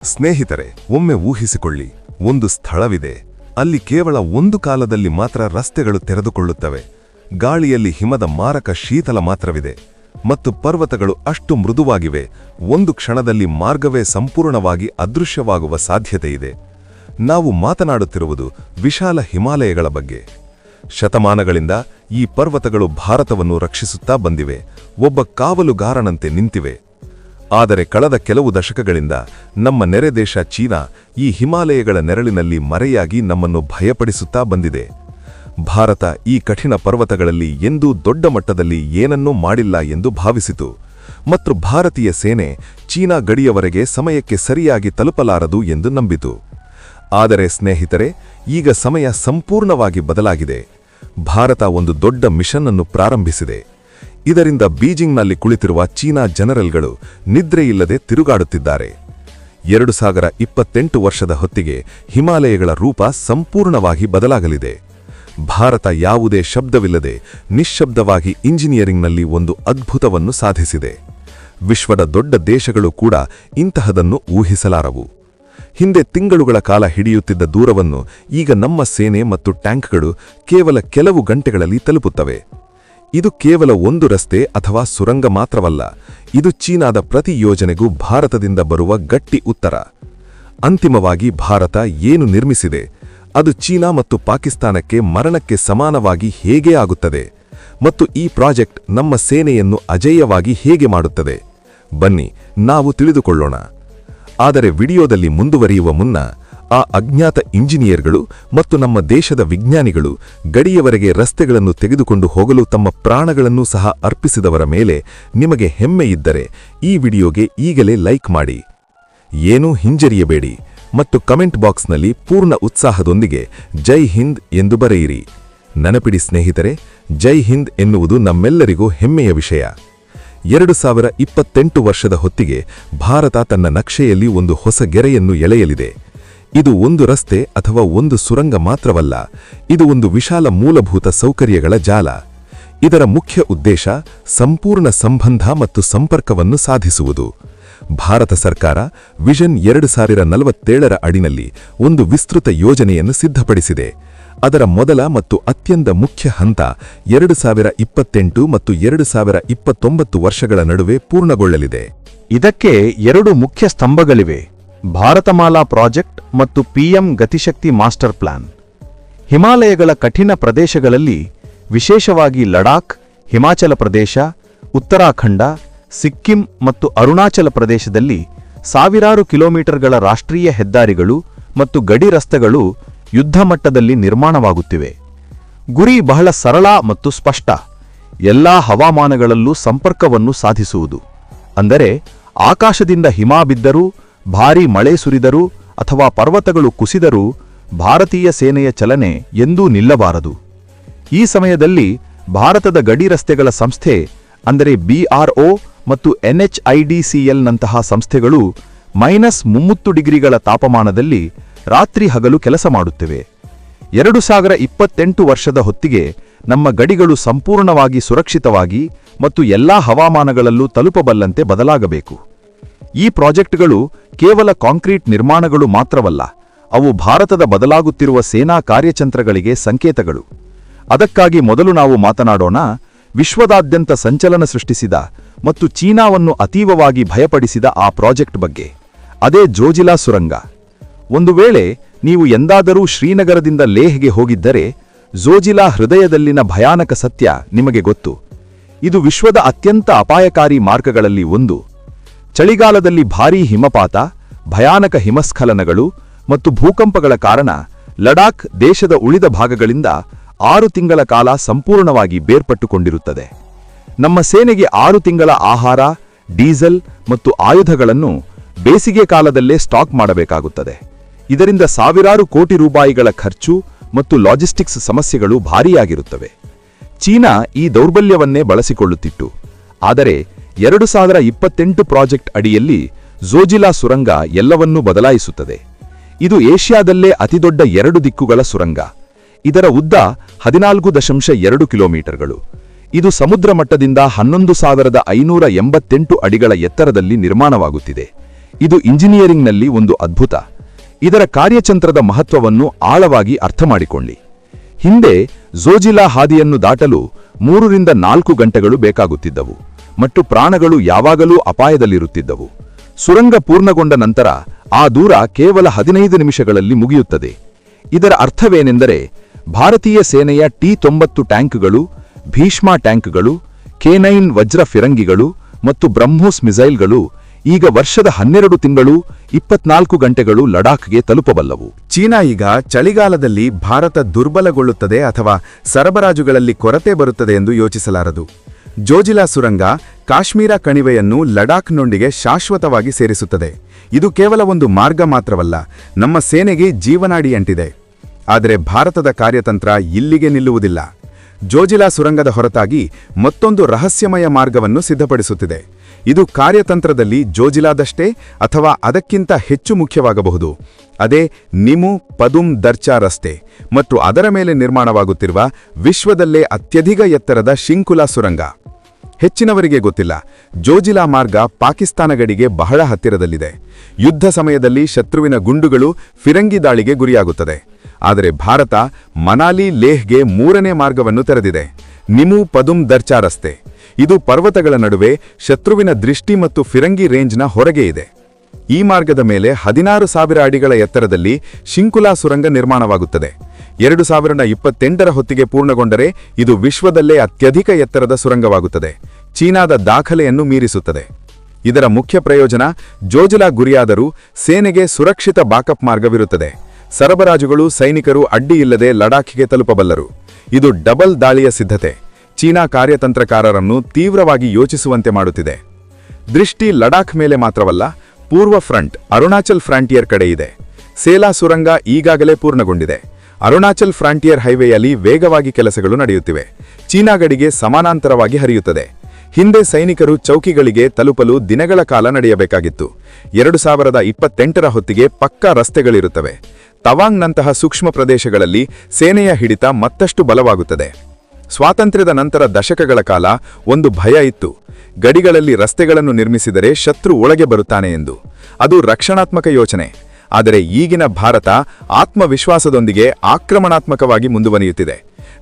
ಸ್ನೇಹಿತರೆ, ಒಮ್ಮೆ ಊಹಿಸಿಕೊಳ್ಳಿ, ಒಂದು ಸ್ಥಳವಿದೆ. ಅಲ್ಲಿ ಕೇವಲ ಒಂದು ಕಾಲದಲ್ಲಿ ಮಾತ್ರ ರಸ್ತೆಗಳು ತೆರೆದುಕೊಳ್ಳುತ್ತವೆ. ಗಾಳಿಯಲ್ಲಿ ಹಿಮದ ಮಾರಕ ಶೀತಲ ಮಾತ್ರವಿದೆ ಮತ್ತು ಪರ್ವತಗಳು ಅಷ್ಟು ಮೃದುವಾಗಿವೆ, ಒಂದು ಕ್ಷಣದಲ್ಲಿ ಮಾರ್ಗವೇ ಸಂಪೂರ್ಣವಾಗಿ ಅದೃಶ್ಯವಾಗುವ ಸಾಧ್ಯತೆಯಿದೆ. ನಾವು ಮಾತನಾಡುತ್ತಿರುವುದು ವಿಶಾಲ ಹಿಮಾಲಯಗಳ ಬಗ್ಗೆ. ಶತಮಾನಗಳಿಂದ ಈ ಪರ್ವತಗಳು ಭಾರತವನ್ನು ರಕ್ಷಿಸುತ್ತಾ ಬಂದಿವೆ, ಒಬ್ಬ ಕಾವಲುಗಾರನಂತೆ ನಿಂತಿವೆ. ಆದರೆ ಕಳೆದ ಕೆಲವು ದಶಕಗಳಿಂದ ನಮ್ಮ ನೆರೆ ದೇಶ ಚೀನಾ ಈ ಹಿಮಾಲಯಗಳ ನೆರಳಿನಲ್ಲಿ ಮರೆಯಾಗಿ ನಮ್ಮನ್ನು ಭಯಪಡಿಸುತ್ತಾ ಬಂದಿದೆ. ಭಾರತ ಈ ಕಠಿಣ ಪರ್ವತಗಳಲ್ಲಿ ಎಂದೂ ದೊಡ್ಡ ಮಟ್ಟದಲ್ಲಿ ಏನನ್ನೂ ಮಾಡಿಲ್ಲ ಎಂದು ಭಾವಿಸಿತು ಮತ್ತು ಭಾರತೀಯ ಸೇನೆ ಚೀನಾ ಗಡಿಯವರೆಗೆ ಸಮಯಕ್ಕೆ ಸರಿಯಾಗಿ ತಲುಪಲಾರದು ಎಂದು ನಂಬಿತು. ಆದರೆ ಸ್ನೇಹಿತರೆ, ಈಗ ಸಮಯ ಸಂಪೂರ್ಣವಾಗಿ ಬದಲಾಗಿದೆ. ಭಾರತ ಒಂದು ದೊಡ್ಡ ಮಿಷನ್ ಅನ್ನು ಪ್ರಾರಂಭಿಸಿದೆ. ಇದರಿಂದ ಬೀಜಿಂಗ್ನಲ್ಲಿ ಕುಳಿತಿರುವ ಚೀನಾ ಜನರಲ್ಗಳು ನಿದ್ರೆಯಿಲ್ಲದೆ ತಿರುಗಾಡುತ್ತಿದ್ದಾರೆ. 2028 ವರ್ಷದ ಹೊತ್ತಿಗೆ ಹಿಮಾಲಯಗಳ ರೂಪ ಸಂಪೂರ್ಣವಾಗಿ ಬದಲಾಗಲಿದೆ. ಭಾರತ ಯಾವುದೇ ಶಬ್ದವಿಲ್ಲದೆ ನಿಶ್ಶಬ್ದವಾಗಿ ಇಂಜಿನಿಯರಿಂಗ್ನಲ್ಲಿ ಒಂದು ಅದ್ಭುತವನ್ನು ಸಾಧಿಸಿದೆ. ವಿಶ್ವದ ದೊಡ್ಡ ದೇಶಗಳು ಕೂಡ ಇಂತಹದನ್ನು ಊಹಿಸಲಾರವು. ಹಿಂದೆ ತಿಂಗಳುಗಳ ಕಾಲ ಹಿಡಿಯುತ್ತಿದ್ದ ದೂರವನ್ನು ಈಗ ನಮ್ಮ ಸೇನೆ ಮತ್ತು ಟ್ಯಾಂಕ್ಗಳು ಕೇವಲ ಕೆಲವು ಗಂಟೆಗಳಲ್ಲಿ ತಲುಪುತ್ತವೆ. ಇದು ಕೇವಲ ಒಂದು ರಸ್ತೆ ಅಥವಾ ಸುರಂಗ ಮಾತ್ರವಲ್ಲ, ಇದು ಚೀನಾದ ಪ್ರತಿ ಯೋಜನೆಗೂ ಭಾರತದಿಂದ ಬರುವ ಗಟ್ಟಿ ಉತ್ತರ. ಅಂತಿಮವಾಗಿ ಭಾರತ ಏನು ನಿರ್ಮಿಸಿದೆ, ಅದು ಚೀನಾ ಮತ್ತು ಪಾಕಿಸ್ತಾನಕ್ಕೆ ಮರಣಕ್ಕೆ ಸಮಾನವಾಗಿ ಹೇಗೆ ಆಗುತ್ತದೆ ಮತ್ತು ಈ ಪ್ರಾಜೆಕ್ಟ್ ನಮ್ಮ ಸೇನೆಯನ್ನು ಅಜೇಯವಾಗಿ ಹೇಗೆ ಮಾಡುತ್ತದೆ? ಬನ್ನಿ ನಾವು ತಿಳಿದುಕೊಳ್ಳೋಣ. ಆದರೆ ವಿಡಿಯೋದಲ್ಲಿ ಮುಂದುವರಿಯುವ ಮುನ್ನ ಆ ಅಜ್ಞಾತ ಇಂಜಿನಿಯರ್ಗಳು ಮತ್ತು ನಮ್ಮ ದೇಶದ ವಿಜ್ಞಾನಿಗಳು ಗಡಿಯವರೆಗೆ ರಸ್ತೆಗಳನ್ನು ತೆಗೆದುಕೊಂಡು ಹೋಗಲು ತಮ್ಮ ಪ್ರಾಣಗಳನ್ನೂ ಸಹ ಅರ್ಪಿಸಿದವರ ಮೇಲೆ ನಿಮಗೆ ಹೆಮ್ಮೆಯಿದ್ದರೆ ಈ ವಿಡಿಯೋಗೆ ಈಗಲೇ ಲೈಕ್ ಮಾಡಿ. ಏನೂ ಹಿಂಜರಿಯಬೇಡಿ ಮತ್ತು ಕಮೆಂಟ್ ಬಾಕ್ಸ್ನಲ್ಲಿ ಪೂರ್ಣ ಉತ್ಸಾಹದೊಂದಿಗೆ ಜೈ ಹಿಂದ್ ಎಂದು ಬರೆಯಿರಿ. ನೆನಪಿಡಿ ಸ್ನೇಹಿತರೆ, ಜೈ ಹಿಂದ್ ಎನ್ನುವುದು ನಮ್ಮೆಲ್ಲರಿಗೂ ಹೆಮ್ಮೆಯ ವಿಷಯ. 2028 ವರ್ಷದ ಹೊತ್ತಿಗೆ ಭಾರತ ತನ್ನ ನಕ್ಷೆಯಲ್ಲಿ ಒಂದು ಹೊಸ ಗೆರೆಯನ್ನು ಎಳೆಯಲಿದೆ. ಇದು ಒಂದು ರಸ್ತೆ ಅಥವಾ ಒಂದು ಸುರಂಗ ಮಾತ್ರವಲ್ಲ, ಇದು ಒಂದು ವಿಶಾಲ ಮೂಲಭೂತ ಸೌಕರ್ಯಗಳ ಜಾಲ. ಇದರ ಮುಖ್ಯ ಉದ್ದೇಶ ಸಂಪೂರ್ಣ ಸಂಬಂಧ ಮತ್ತು ಸಂಪರ್ಕವನ್ನು ಸಾಧಿಸುವುದು. ಭಾರತ ಸರ್ಕಾರ ವಿಷನ್ 2047ರ ಅಡಿನಲ್ಲಿ ಒಂದು ವಿಸ್ತೃತ ಯೋಜನೆಯನ್ನು ಸಿದ್ಧಪಡಿಸಿದೆ. ಅದರ ಮೊದಲ ಮತ್ತು ಅತ್ಯಂತ ಮುಖ್ಯ ಹಂತ 2028 ಮತ್ತು 2029 ವರ್ಷಗಳ ನಡುವೆ ಪೂರ್ಣಗೊಳ್ಳಲಿದೆ. ಇದಕ್ಕೆ ಎರಡು ಮುಖ್ಯ ಸ್ತಂಭಗಳಿವೆ: ಭಾರತಮಾಲಾ ಪ್ರಾಜೆಕ್ಟ್ ಮತ್ತು ಪಿಎಂ ಗತಿಶಕ್ತಿ ಮಾಸ್ಟರ್ ಪ್ಲಾನ್. ಹಿಮಾಲಯಗಳ ಕಠಿಣ ಪ್ರದೇಶಗಳಲ್ಲಿ, ವಿಶೇಷವಾಗಿ ಲಡಾಖ್, ಹಿಮಾಚಲ ಪ್ರದೇಶ, ಉತ್ತರಾಖಂಡ, ಸಿಕ್ಕಿಂ ಮತ್ತು ಅರುಣಾಚಲ ಪ್ರದೇಶದಲ್ಲಿ ಸಾವಿರಾರು ಕಿಲೋಮೀಟರ್ಗಳ ರಾಷ್ಟ್ರೀಯ ಹೆದ್ದಾರಿಗಳು ಮತ್ತು ಗಡಿ ರಸ್ತೆಗಳು ಯುದ್ಧ ಮಟ್ಟದಲ್ಲಿ ನಿರ್ಮಾಣವಾಗುತ್ತಿವೆ. ಗುರಿ ಬಹಳ ಸರಳ ಮತ್ತು ಸ್ಪಷ್ಟ: ಎಲ್ಲಾ ಹವಾಮಾನಗಳಲ್ಲೂ ಸಂಪರ್ಕವನ್ನು ಸಾಧಿಸುವುದು. ಅಂದರೆ ಆಕಾಶದಿಂದ ಹಿಮ ಬಿದ್ದರೂ, ಭಾರೀ ಮಳೆ ಸುರಿದರೂ ಅಥವಾ ಪರ್ವತಗಳು ಕುಸಿದರೂ ಭಾರತೀಯ ಸೇನೆಯ ಚಲನೆ ಎಂದೂ ನಿಲ್ಲಬಾರದು. ಈ ಸಮಯದಲ್ಲಿ ಭಾರತದ ಗಡಿ ರಸ್ತೆಗಳ ಸಂಸ್ಥೆ ಅಂದರೆ BRO ಮತ್ತು NHIDCLನಂತಹ ಸಂಸ್ಥೆಗಳು -30 ಡಿಗ್ರಿಗಳ ತಾಪಮಾನದಲ್ಲಿ ರಾತ್ರಿ ಹಗಲು ಕೆಲಸ ಮಾಡುತ್ತಿವೆ. 2028 ವರ್ಷದ ಹೊತ್ತಿಗೆ ನಮ್ಮ ಗಡಿಗಳು ಸಂಪೂರ್ಣವಾಗಿ ಸುರಕ್ಷಿತವಾಗಿ ಮತ್ತು ಎಲ್ಲಾ ಹವಾಮಾನಗಳಲ್ಲೂ ತಲುಪಬಲ್ಲಂತೆ ಬದಲಾಗಬೇಕು. ಈ ಪ್ರಾಜೆಕ್ಟ್ಗಳು ಕೇವಲ ಕಾಂಕ್ರೀಟ್ ನಿರ್ಮಾಣಗಳು ಮಾತ್ರವಲ್ಲ, ಅವು ಭಾರತದ ಬದಲಾಗುತ್ತಿರುವ ಸೇನಾ ಕಾರ್ಯತಂತ್ರಗಳಿಗೆ ಸಂಕೇತಗಳು. ಅದಕ್ಕಾಗಿ ಮೊದಲು ನಾವು ಮಾತನಾಡೋಣ ವಿಶ್ವದಾದ್ಯಂತ ಸಂಚಲನ ಸೃಷ್ಟಿಸಿದ ಮತ್ತು ಚೀನಾವನ್ನು ಅತೀವವಾಗಿ ಭಯಪಡಿಸಿದ ಆ ಪ್ರಾಜೆಕ್ಟ್ ಬಗ್ಗೆ. ಅದೇ ಜೋಜಿಲಾ ಸುರಂಗ. ಒಂದು ವೇಳೆ ನೀವು ಎಂದಾದರೂ ಶ್ರೀನಗರದಿಂದ ಲೇಹ್ಗೆ ಹೋಗಿದ್ದರೆ, ಜೋಜಿಲಾ ಹೃದಯದಲ್ಲಿನ ಭಯಾನಕ ಸತ್ಯ ನಿಮಗೆ ಗೊತ್ತು. ಇದು ವಿಶ್ವದ ಅತ್ಯಂತ ಅಪಾಯಕಾರಿ ಮಾರ್ಗಗಳಲ್ಲಿ ಒಂದು. ಚಳಿಗಾಲದಲ್ಲಿ ಭಾರೀ ಹಿಮಪಾತ, ಭಯಾನಕ ಹಿಮಸ್ಖಲನಗಳು ಮತ್ತು ಭೂಕಂಪಗಳ ಕಾರಣ ಲಡಾಖ್ ದೇಶದ ಉಳಿದ ಭಾಗಗಳಿಂದ 6 ತಿಂಗಳ ಕಾಲ ಸಂಪೂರ್ಣವಾಗಿ ಬೇರ್ಪಟ್ಟುಕೊಂಡಿರುತ್ತದೆ. ನಮ್ಮ ಸೇನೆಗೆ 6 ತಿಂಗಳ ಆಹಾರ, ಡೀಸೆಲ್ ಮತ್ತು ಆಯುಧಗಳನ್ನು ಬೇಸಿಗೆ ಕಾಲದಲ್ಲೇ ಸ್ಟಾಕ್ ಮಾಡಬೇಕಾಗುತ್ತದೆ. ಇದರಿಂದ ಸಾವಿರಾರು ಕೋಟಿ ರೂಪಾಯಿಗಳ ಖರ್ಚು ಮತ್ತು ಲಾಜಿಸ್ಟಿಕ್ಸ್ ಸಮಸ್ಯೆಗಳು ಭಾರೀಯಾಗಿರುತ್ತವೆ. ಚೀನಾ ಈ ದೌರ್ಬಲ್ಯವನ್ನೇ ಬಳಸಿಕೊಳ್ಳುತ್ತಿತ್ತು. ಆದರೆ 2028 ಪ್ರಾಜೆಕ್ಟ್ ಅಡಿಯಲ್ಲಿ ಜೋಜಿಲಾ ಸುರಂಗ ಎಲ್ಲವನ್ನೂ ಬದಲಾಯಿಸುತ್ತದೆ. ಇದು ಏಷ್ಯಾದಲ್ಲೇ ಅತಿದೊಡ್ಡ 2 ದಿಕ್ಕುಗಳ ಸುರಂಗ. ಇದರ ಉದ್ದ 14.2 ಕಿಲೋಮೀಟರ್ಗಳು. ಇದು ಸಮುದ್ರ ಮಟ್ಟದಿಂದ 11,588 ಅಡಿಗಳ ಎತ್ತರದಲ್ಲಿ ನಿರ್ಮಾಣವಾಗುತ್ತಿದೆ. ಇದು ಇಂಜಿನಿಯರಿಂಗ್ನಲ್ಲಿ ಒಂದು ಅದ್ಭುತ. ಇದರ ಕಾರ್ಯತಂತ್ರದ ಮಹತ್ವವನ್ನು ಆಳವಾಗಿ ಅರ್ಥಮಾಡಿಕೊಳ್ಳಿ. ಹಿಂದೆ ಝೋಜಿಲಾ ಹಾದಿಯನ್ನು ದಾಟಲು 3 ರಿಂದ 4 ಗಂಟೆಗಳು ಬೇಕಾಗುತ್ತಿದ್ದವು ಮತ್ತು ಪ್ರಾಣಗಳು ಯಾವಾಗಲೂ ಅಪಾಯದಲ್ಲಿರುತ್ತಿದ್ದವು. ಸುರಂಗ ಪೂರ್ಣಗೊಂಡ ನಂತರ ಆ ದೂರ ಕೇವಲ 15 ನಿಮಿಷಗಳಲ್ಲಿ ಮುಗಿಯುತ್ತದೆ. ಇದರ ಅರ್ಥವೇನೆಂದರೆ ಭಾರತೀಯ ಸೇನೆಯ T-90 ಟ್ಯಾಂಕ್ಗಳು, ಭೀಷ್ಮ ಟ್ಯಾಂಕ್ಗಳು, K9 ವಜ್ರ ಫಿರಂಗಿಗಳು ಮತ್ತು ಬ್ರಹ್ಮೋಸ್ ಮಿಸೈಲ್ಗಳು ಈಗ ವರ್ಷದ 12 ತಿಂಗಳು 24 ಗಂಟೆಗಳು ಲಡಾಖ್ಗೆ ತಲುಪಬಲ್ಲವು. ಚೀನಾ ಈಗ ಚಳಿಗಾಲದಲ್ಲಿ ಭಾರತ ದುರ್ಬಲಗೊಳ್ಳುತ್ತದೆ ಅಥವಾ ಸರಬರಾಜುಗಳಲ್ಲಿ ಕೊರತೆ ಬರುತ್ತದೆ ಎಂದು ಯೋಚಿಸಲಾರದು. ಜೋಜಿಲಾ ಸುರಂಗ ಕಾಶ್ಮೀರ ಕಣಿವೆಯನ್ನು ಲಡಾಖ್ನೊಂದಿಗೆ ಶಾಶ್ವತವಾಗಿ ಸೇರಿಸುತ್ತದೆ. ಇದು ಕೇವಲ ಒಂದು ಮಾರ್ಗ ಮಾತ್ರವಲ್ಲ, ನಮ್ಮ ಸೇನೆಗೆ ಜೀವನಾಡಿಯಂಟಿದೆ. ಆದರೆ ಭಾರತದ ಕಾರ್ಯತಂತ್ರ ಇಲ್ಲಿಗೆ ನಿಲ್ಲುವುದಿಲ್ಲ. ಜೋಜಿಲಾ ಸುರಂಗದ ಹೊರತಾಗಿ ಮತ್ತೊಂದು ರಹಸ್ಯಮಯ ಮಾರ್ಗವನ್ನು ಸಿದ್ಧಪಡಿಸುತ್ತಿದೆ. ಇದು ಕಾರ್ಯತಂತ್ರದಲ್ಲಿ ಜೋಜಿಲಾದಷ್ಟೇ ಅಥವಾ ಅದಕ್ಕಿಂತ ಹೆಚ್ಚು ಮುಖ್ಯವಾಗಬಹುದು. ಅದೇ ನಿಮು ಪದುಮ್ ದರ್ಚಾ ರಸ್ತೆ ಮತ್ತು ಅದರ ಮೇಲೆ ನಿರ್ಮಾಣವಾಗುತ್ತಿರುವ ವಿಶ್ವದಲ್ಲೇ ಅತ್ಯಧಿಕ ಎತ್ತರದ ಶಿಂಕುಲಾ ಸುರಂಗ. ಹೆಚ್ಚಿನವರಿಗೆ ಗೊತ್ತಿಲ್ಲ, ಜೋಜಿಲಾ ಮಾರ್ಗ ಪಾಕಿಸ್ತಾನ ಗಡಿಗೆ ಬಹಳ ಹತ್ತಿರದಲ್ಲಿದೆ. ಯುದ್ಧ ಸಮಯದಲ್ಲಿ ಶತ್ರುವಿನ ಗುಂಡುಗಳು ಫಿರಂಗಿ ದಾಳಿಗೆ ಗುರಿಯಾಗುತ್ತದೆ. ಆದರೆ ಭಾರತ ಮನಾಲಿ ಲೇಹ್ಗೆ 3ನೇ ಮಾರ್ಗವನ್ನು ತೆರೆದಿದೆ, ನಿಮು ಪದುಮ್ ದರ್ಚಾ ರಸ್ತೆ. ಇದು ಪರ್ವತಗಳ ನಡುವೆ ಶತ್ರುವಿನ ದೃಷ್ಟಿ ಮತ್ತು ಫಿರಂಗಿ ರೇಂಜ್ನ ಹೊರಗೆ ಇದೆ. ಈ ಮಾರ್ಗದ ಮೇಲೆ 16,000 ಅಡಿಗಳ ಎತ್ತರದಲ್ಲಿ ಶಿಂಕುಲಾ ಸುರಂಗ ನಿರ್ಮಾಣವಾಗುತ್ತದೆ. 2028ರ ಹೊತ್ತಿಗೆ ಪೂರ್ಣಗೊಂಡರೆ ಇದು ವಿಶ್ವದಲ್ಲೇ ಅತ್ಯಧಿಕ ಎತ್ತರದ ಸುರಂಗವಾಗುತ್ತದೆ. ಚೀನಾದ ದಾಖಲೆಯನ್ನು ಮೀರಿಸುತ್ತದೆ. ಇದರ ಮುಖ್ಯ ಪ್ರಯೋಜನ, ಜೋಜಿಲಾ ಗುರಿಯಾದರೂ ಸೇನೆಗೆ ಸುರಕ್ಷಿತ ಬ್ಯಾಕಪ್ ಮಾರ್ಗವಿರುತ್ತದೆ. ಸರಬರಾಜುಗಳು, ಸೈನಿಕರು ಅಡ್ಡಿಯಿಲ್ಲದೆ ಲಡಾಖ್ಗೆ ತಲುಪಬಲ್ಲರು. ಇದು ಡಬಲ್ ದಾಳಿಯ ಸಿದ್ಧತೆ ಚೀನಾ ಕಾರ್ಯತಂತ್ರಕಾರರನ್ನು ತೀವ್ರವಾಗಿ ಯೋಚಿಸುವಂತೆ ಮಾಡುತ್ತಿದೆ. ದೃಷ್ಟಿ ಲಡಾಖ್ ಮೇಲೆ ಮಾತ್ರವಲ್ಲ, ಪೂರ್ವ ಫ್ರಂಟ್ ಅರುಣಾಚಲ್ ಫ್ರಾಂಟಿಯರ್ ಕಡೆ ಇದೆ. ಸೇಲಾ ಸುರಂಗ ಈಗಾಗಲೇ ಪೂರ್ಣಗೊಂಡಿದೆ. ಅರುಣಾಚಲ್ ಫ್ರಾಂಟಿಯರ್ ಹೈವೇಯಲ್ಲಿ ವೇಗವಾಗಿ ಕೆಲಸಗಳು ನಡೆಯುತ್ತಿವೆ. ಚೀನಾ ಗಡಿಗೆ ಸಮಾನಾಂತರವಾಗಿ ಹರಿಯುತ್ತದೆ. ಹಿಂದೆ ಸೈನಿಕರು ಚೌಕಿಗಳಿಗೆ ತಲುಪಲು ದಿನಗಳ ಕಾಲ ನಡೆಯಬೇಕಾಗಿತ್ತು. 2028ರ ಹೊತ್ತಿಗೆ ಪಕ್ಕಾ ರಸ್ತೆಗಳಿರುತ್ತವೆ. ತವಾಂಗ್ನಂತಹ ಸೂಕ್ಷ್ಮ ಪ್ರದೇಶಗಳಲ್ಲಿ ಸೇನೆಯ ಹಿಡಿತ ಮತ್ತಷ್ಟು ಬಲವಾಗುತ್ತದೆ. ಸ್ವಾತಂತ್ರ್ಯದ ನಂತರ ದಶಕಗಳ ಕಾಲ ಒಂದು ಭಯ ಇತ್ತು, ಗಡಿಗಳಲ್ಲಿ ರಸ್ತೆಗಳನ್ನು ನಿರ್ಮಿಸಿದರೆ ಶತ್ರು ಒಳಗೆ ಬರುತ್ತಾನೆ ಎಂದು. ಅದು ರಕ್ಷಣಾತ್ಮಕ ಯೋಚನೆ. ಆದರೆ ಈಗಿನ ಭಾರತ ಆತ್ಮವಿಶ್ವಾಸದೊಂದಿಗೆ ಆಕ್ರಮಣಾತ್ಮಕವಾಗಿ ಮುಂದುವರಿಯುತ್ತಿದೆ.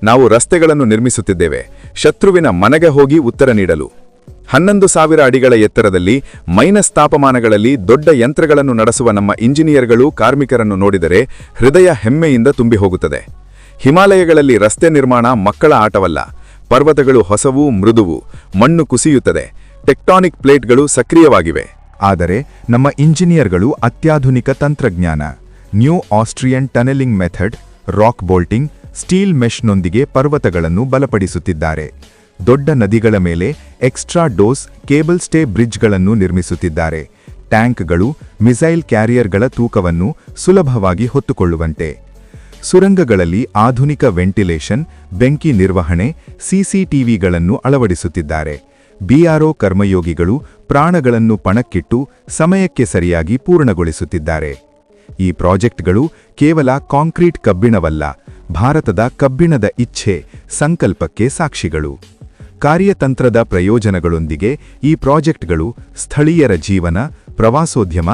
ನಾವು ರಸ್ತೆಗಳನ್ನು ನಿರ್ಮಿಸುತ್ತಿದ್ದೇವೆ, ಶತ್ರುವಿನ ಮನೆಗೆ ಹೋಗಿ ಉತ್ತರ ನೀಡಲು. 11,000 ಅಡಿಗಳ ಎತ್ತರದಲ್ಲಿ ಮೈನಸ್ ತಾಪಮಾನಗಳಲ್ಲಿ ದೊಡ್ಡ ಯಂತ್ರಗಳನ್ನು ನಡೆಸುವ ನಮ್ಮ ಇಂಜಿನಿಯರ್ಗಳು, ಕಾರ್ಮಿಕರನ್ನು ನೋಡಿದರೆ ಹೃದಯ ಹೆಮ್ಮೆಯಿಂದ ತುಂಬಿ ಹೋಗುತ್ತದೆ. ಹಿಮಾಲಯಗಳಲ್ಲಿ ರಸ್ತೆ ನಿರ್ಮಾಣ ಮಕ್ಕಳ ಆಟವಲ್ಲ. ಪರ್ವತಗಳು ಹೊಸವು, ಮೃದುವು, ಮಣ್ಣು ಕುಸಿಯುತ್ತದೆ, ಟೆಕ್ಟಾನಿಕ್ ಪ್ಲೇಟ್ಗಳು ಸಕ್ರಿಯವಾಗಿವೆ. ಆದರೆ ನಮ್ಮ ಇಂಜಿನಿಯರ್ಗಳು ಅತ್ಯಾಧುನಿಕ ತಂತ್ರಜ್ಞಾನ, new Austrian tunneling method, rock bolting, steel ಮೆಶ್ನೊಂದಿಗೆ ಪರ್ವತಗಳನ್ನು ಬಲಪಡಿಸುತ್ತಿದ್ದಾರೆ. ದೊಡ್ಡ ನದಿಗಳ ಮೇಲೆ ಎಕ್ಸ್ಟ್ರಾ ಡೋಸ್ ಕೇಬಲ್ ಸ್ಟೇ ಬ್ರಿಡ್ಜ್ಗಳನ್ನು ನಿರ್ಮಿಸುತ್ತಿದ್ದಾರೆ. ಟ್ಯಾಂಕ್ಗಳು, ಮಿಸೈಲ್ ಕ್ಯಾರಿಯರ್ಗಳ ತೂಕವನ್ನು ಸುಲಭವಾಗಿ ಹೊತ್ತುಕೊಳ್ಳುವಂತೆ. ಸುರಂಗಗಳಲ್ಲಿ ಆಧುನಿಕ ವೆಂಟಿಲೇಷನ್, ಬೆಂಕಿ ನಿರ್ವಹಣೆ, ಸಿಸಿಟಿವಿಗಳನ್ನು ಅಳವಡಿಸುತ್ತಿದ್ದಾರೆ. ಬಿಆರ್ಒ ಕರ್ಮಯೋಗಿಗಳು ಪ್ರಾಣಗಳನ್ನು ಪಣಕ್ಕಿಟ್ಟು ಸಮಯಕ್ಕೆ ಸರಿಯಾಗಿ ಪೂರ್ಣಗೊಳಿಸುತ್ತಿದ್ದಾರೆ. ಈ ಪ್ರಾಜೆಕ್ಟ್ಗಳು ಕೇವಲ ಕಾಂಕ್ರೀಟ್ ಕಬ್ಬಿಣವಲ್ಲ, ಭಾರತದ ಕಬ್ಬಿಣದ ಇಚ್ಛೆ, ಸಂಕಲ್ಪಕ್ಕೆ ಸಾಕ್ಷಿಗಳು. ಕಾರ್ಯತಂತ್ರದ ಪ್ರಯೋಜನಗಳೊಂದಿಗೆ ಈ ಪ್ರಾಜೆಕ್ಟ್ಗಳು ಸ್ಥಳೀಯರ ಜೀವನ, ಪ್ರವಾಸೋದ್ಯಮ,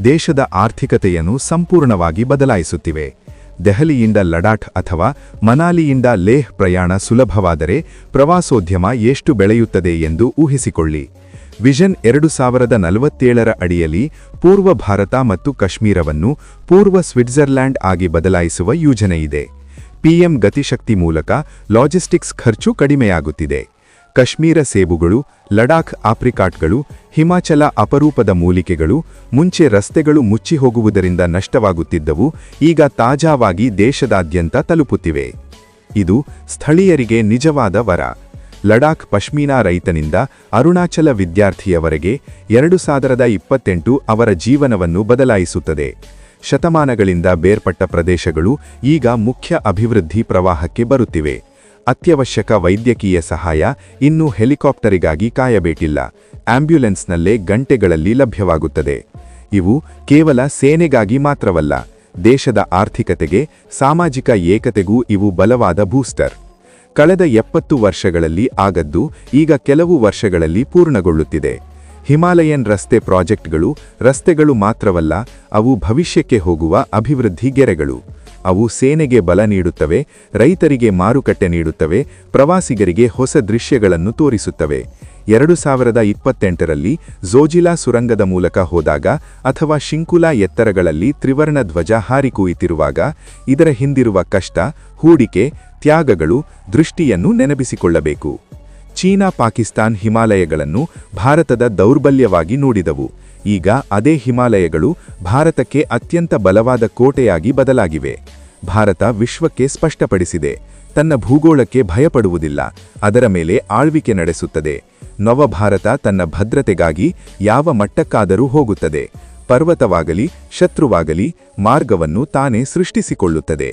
ದೇಶದ ಆರ್ಥಿಕತೆಯನ್ನು ಸಂಪೂರ್ಣವಾಗಿ ಬದಲಾಯಿಸುತ್ತಿವೆ. ದೆಹಲಿಯಿಂದ ಲಡಾಖ್ ಅಥವಾ ಮನಾಲಿಯಿಂದ ಲೇಹ್ ಪ್ರಯಾಣ ಸುಲಭವಾದರೆ ಪ್ರವಾಸೋದ್ಯಮ ಎಷ್ಟು ಬೆಳೆಯುತ್ತದೆ ಎಂದು ಊಹಿಸಿಕೊಳ್ಳಿ. ವಿಷನ್ 2047ರ ಅಡಿಯಲ್ಲಿ ಪೂರ್ವ ಭಾರತ ಮತ್ತು ಕಾಶ್ಮೀರವನ್ನು ಪೂರ್ವ ಸ್ವಿಟ್ಜರ್ಲ್ಯಾಂಡ್ ಆಗಿ ಬದಲಾಯಿಸುವ ಯೋಜನೆಯಿದೆ. ಪಿಎಂ ಗತಿಶಕ್ತಿ ಮೂಲಕ ಲಾಜಿಸ್ಟಿಕ್ಸ್ ಖರ್ಚು ಕಡಿಮೆಯಾಗುತ್ತಿದೆ. ಕಾಶ್ಮೀರ ಸೇಬುಗಳು, ಲಡಾಖ್ ಆಪ್ರಿಕಾಟ್ಗಳು, ಹಿಮಾಚಲ ಅಪರೂಪದ ಮೂಲಿಕೆಗಳು ಮುಂಚೆ ರಸ್ತೆಗಳು ಮುಚ್ಚಿ ಹೋಗುವುದರಿಂದ ನಷ್ಟವಾಗುತ್ತಿದ್ದವು, ಈಗ ತಾಜಾವಾಗಿ ದೇಶದಾದ್ಯಂತ ತಲುಪುತ್ತಿವೆ. ಇದು ಸ್ಥಳೀಯರಿಗೆ ನಿಜವಾದ ವರ. ಲಡಾಖ್ ಪಶ್ಮೀನಾ ರೈತನಿಂದ ಅರುಣಾಚಲ ವಿದ್ಯಾರ್ಥಿಯವರೆಗೆ 2028 ಅವರ ಜೀವನವನ್ನು ಬದಲಾಯಿಸುತ್ತದೆ. ಶತಮಾನಗಳಿಂದ ಬೇರ್ಪಟ್ಟ ಪ್ರದೇಶಗಳು ಈಗ ಮುಖ್ಯ ಅಭಿವೃದ್ಧಿ ಪ್ರವಾಹಕ್ಕೆ ಬರುತ್ತಿವೆ. ಅತ್ಯವಶ್ಯಕ ವೈದ್ಯಕೀಯ ಸಹಾಯ ಇನ್ನು ಹೆಲಿಕಾಪ್ಟರಿಗಾಗಿ ಕಾಯಬೇಕಿಲ್ಲ, ಆಂಬ್ಯುಲೆನ್ಸ್ನಲ್ಲೇ ಗಂಟೆಗಳಲ್ಲಿ ಲಭ್ಯವಾಗುತ್ತದೆ. ಇವು ಕೇವಲ ಸೇನೆಗಾಗಿ ಮಾತ್ರವಲ್ಲ, ದೇಶದ ಆರ್ಥಿಕತೆಗೆ, ಸಾಮಾಜಿಕ ಏಕತೆಗೂ ಇವು ಬಲವಾದ ಬೂಸ್ಟರ್. ಕಳೆದ 70 ವರ್ಷಗಳಲ್ಲಿ ಆಗದ್ದು ಈಗ ಕೆಲವು ವರ್ಷಗಳಲ್ಲಿ ಪೂರ್ಣಗೊಳ್ಳುತ್ತಿದೆ. ಹಿಮಾಲಯನ್ ರಸ್ತೆ ಪ್ರಾಜೆಕ್ಟ್ಗಳು ರಸ್ತೆಗಳು ಮಾತ್ರವಲ್ಲ, ಅವು ಭವಿಷ್ಯಕ್ಕೆ ಹೋಗುವ ಅಭಿವೃದ್ಧಿ ಗೆರೆಗಳು. ಅವು ಸೇನೆಗೆ ಬಲ ನೀಡುತ್ತವೆ, ರೈತರಿಗೆ ಮಾರುಕಟ್ಟೆ ನೀಡುತ್ತವೆ, ಪ್ರವಾಸಿಗರಿಗೆ ಹೊಸ ದೃಶ್ಯಗಳನ್ನು ತೋರಿಸುತ್ತವೆ. 2028ರಲ್ಲಿ ಝೋಜಿಲಾ ಸುರಂಗದ ಮೂಲಕ ಹೋದಾಗ ಅಥವಾ ಶಿಂಕುಲಾ ಎತ್ತರಗಳಲ್ಲಿ ತ್ರಿವರ್ಣ ಧ್ವಜ ಹಾರಿಕೂಯುತ್ತಿರುವಾಗ ಇದರ ಹಿಂದಿರುವ ಕಷ್ಟ, ಹೂಡಿಕೆ, ತ್ಯಾಗಗಳು, ದೃಷ್ಟಿಯನ್ನು ನೆನಪಿಸಿಕೊಳ್ಳಬೇಕು. ಚೀನಾ ಪಾಕಿಸ್ತಾನ್ ಹಿಮಾಲಯಗಳನ್ನು ಭಾರತದ ದೌರ್ಬಲ್ಯವಾಗಿ ನೋಡಿದವು. ಈಗ ಅದೇ ಹಿಮಾಲಯಗಳು ಭಾರತಕ್ಕೆ ಅತ್ಯಂತ ಬಲವಾದ ಕೋಟೆಯಾಗಿ ಬದಲಾಗಿವೆ. ಭಾರತ ವಿಶ್ವಕ್ಕೆ ಸ್ಪಷ್ಟಪಡಿಸಿದೆ, ತನ್ನ ಭೂಗೋಳಕ್ಕೆ ಭಯಪಡುವುದಿಲ್ಲ, ಅದರ ಮೇಲೆ ಆಳ್ವಿಕೆ ನಡೆಸುತ್ತದೆ. ನವಭಾರತ ತನ್ನ ಭದ್ರತೆಗಾಗಿ ಯಾವ ಮಟ್ಟಕ್ಕಾದರೂ ಹೋಗುತ್ತದೆ. ಪರ್ವತವಾಗಲಿ ಶತ್ರುವಾಗಲಿ ಮಾರ್ಗವನ್ನು ತಾನೇ ಸೃಷ್ಟಿಸಿಕೊಳ್ಳುತ್ತದೆ.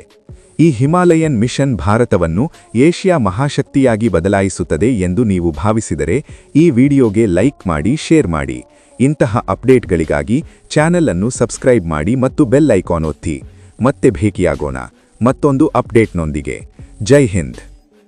ಈ ಹಿಮಾಲಯನ್ ಮಿಷನ್ ಭಾರತವನ್ನು ಏಷ್ಯಾ ಮಹಾಶಕ್ತಿಯಾಗಿ ಬದಲಾಯಿಸುತ್ತದೆ ಎಂದು ನೀವು ಭಾವಿಸಿದರೆ ಈ ವಿಡಿಯೋಗೆ ಲೈಕ್ ಮಾಡಿ, ಶೇರ್ ಮಾಡಿ. ಇಂತಹ ಅಪ್ಡೇಟ್ಗಳಿಗಾಗಿ ಚಾನೆಲ್ ಅನ್ನು ಸಬ್ಸ್ಕ್ರೈಬ್ ಮಾಡಿ ಮತ್ತು ಬೆಲ್ ಐಕಾನ್ ಒತ್ತಿ. ಮತ್ತೆ ಭೇಟಿಯಾಗೋಣ ಮತ್ತೊಂದು ಅಪ್ಡೇಟ್ನೊಂದಿಗೆ. ಜೈ ಹಿಂದ್.